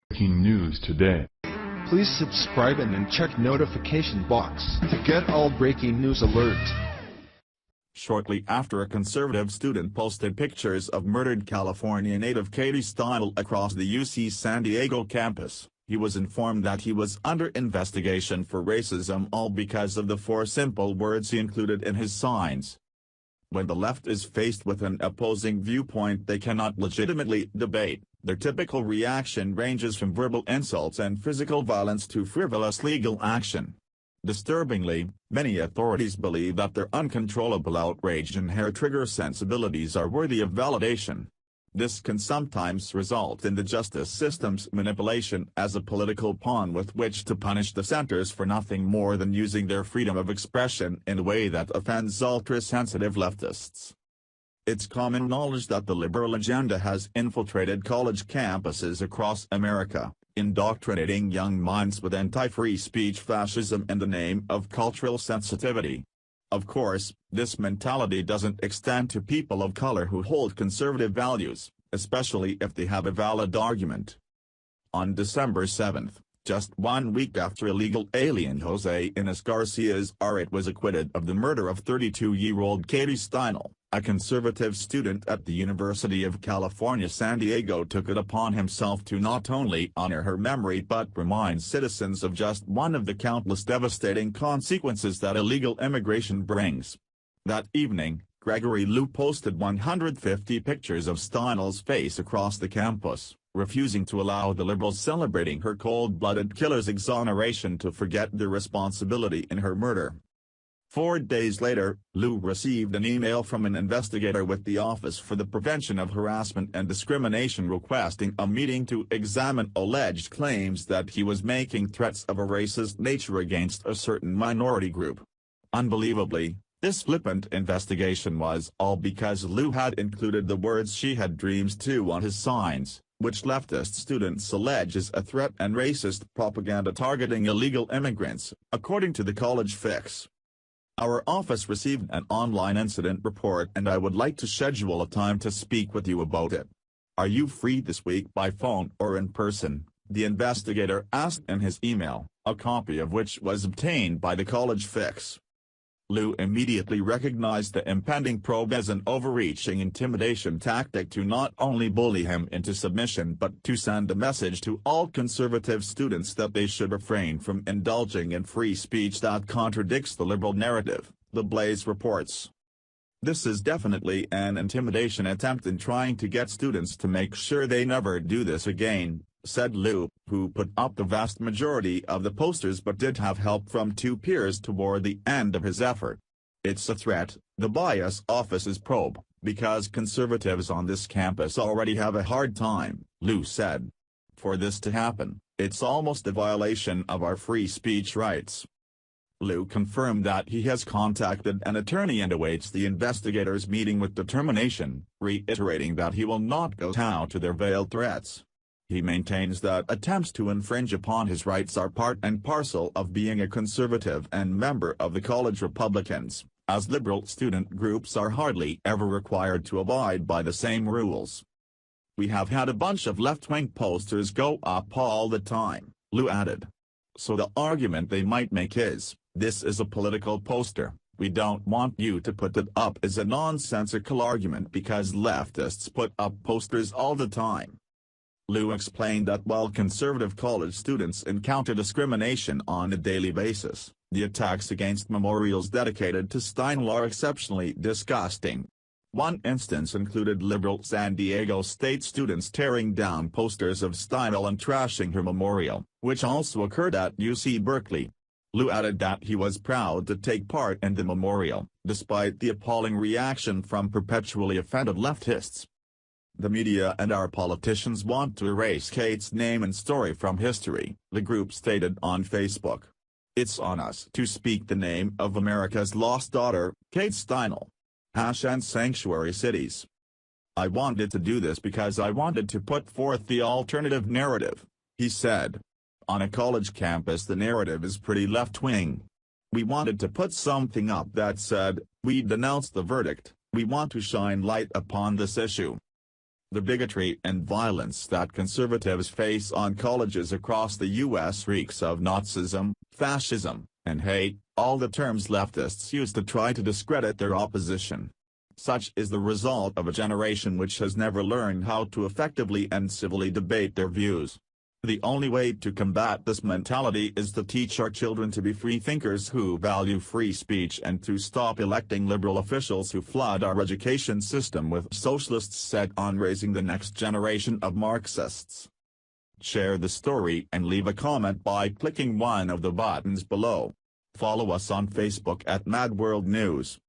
Breaking news today. Please subscribe and then check notification box to get all breaking news alerts. Shortly after a conservative student posted pictures of murdered California native Katie Steinle across the UC San Diego campus, he was informed that he was under investigation for racism, all because of the 4 simple words he included in his signs. When the left is faced with an opposing viewpoint they cannot legitimately debate, their typical reaction ranges from verbal insults and physical violence to frivolous legal action. Disturbingly, many authorities believe that their uncontrollable outrage and hair-trigger sensibilities are worthy of validation. This can sometimes result in the justice system's manipulation as a political pawn with which to punish dissenters for nothing more than using their freedom of expression in a way that offends ultra-sensitive leftists. It's common knowledge that the liberal agenda has infiltrated college campuses across America, indoctrinating young minds with anti-free speech fascism in the name of cultural sensitivity. Of course, this mentality doesn't extend to people of color who hold conservative values, especially if they have a valid argument. On December 7, just 1 week after illegal alien Jose Inez Garcia's arrest was acquitted of the murder of 32-year-old Katie Steinle, a conservative student at the University of California San Diego took it upon himself to not only honor her memory but remind citizens of just one of the countless devastating consequences that illegal immigration brings. That evening, Gregory Liu posted 150 pictures of Steinle's face across the campus, refusing to allow the liberals celebrating her cold-blooded killer's exoneration to forget their responsibility in her murder. 4 days later, Liu received an email from an investigator with the Office for the Prevention of Harassment and Discrimination requesting a meeting to examine alleged claims that he was making threats of a racist nature against a certain minority group. Unbelievably, this flippant investigation was all because Liu had included the words "she had dreams too" on his signs, which leftist students allege is a threat and racist propaganda targeting illegal immigrants, according to the College Fix. Our office received an online incident report and I would like to schedule a time to speak with you about it. Are you free this week by phone or in person? The investigator asked in his email, a copy of which was obtained by the College Fix. Liu immediately recognized the impending probe as an overreaching intimidation tactic to not only bully him into submission but to send a message to all conservative students that they should refrain from indulging in free speech that contradicts the liberal narrative, the Blaze reports. This is definitely an intimidation attempt in trying to get students to make sure they never do this again, said Liu, who put up the vast majority of the posters but did have help from 2 peers toward the end of his effort. It's a threat, the bias office's probe, because conservatives on this campus already have a hard time, Liu said. For this to happen, it's almost a violation of our free speech rights. Liu confirmed that he has contacted an attorney and awaits the investigators' meeting with determination, reiterating that he will not go down to their veiled threats. He maintains that attempts to infringe upon his rights are part and parcel of being a conservative and member of the college Republicans, as liberal student groups are hardly ever required to abide by the same rules. We have had a bunch of left-wing posters go up all the time, Liu added. So the argument they might make is, this is a political poster, we don't want you to put it up as a nonsensical argument because leftists put up posters all the time. Liu explained that while conservative college students encounter discrimination on a daily basis, the attacks against memorials dedicated to Steinle are exceptionally disgusting. One instance included liberal San Diego State students tearing down posters of Steinle and trashing her memorial, which also occurred at UC Berkeley. Liu added that he was proud to take part in the memorial, despite the appalling reaction from perpetually offended leftists. The media and our politicians want to erase Kate's name and story from history, the group stated on Facebook. It's on us to speak the name of America's lost daughter, Kate Steinle. And sanctuary cities. I wanted to do this because I wanted to put forth the alternative narrative, he said. On a college campus the narrative is pretty left-wing. We wanted to put something up that said, we denounce the verdict, we want to shine light upon this issue. The bigotry and violence that conservatives face on colleges across the U.S. reeks of Nazism, fascism, and hate, all the terms leftists use to try to discredit their opposition. Such is the result of a generation which has never learned how to effectively and civilly debate their views. The only way to combat this mentality is to teach our children to be free thinkers who value free speech and to stop electing liberal officials who flood our education system with socialists set on raising the next generation of Marxists. Share the story and leave a comment by clicking one of the buttons below. Follow us on Facebook at Mad World News.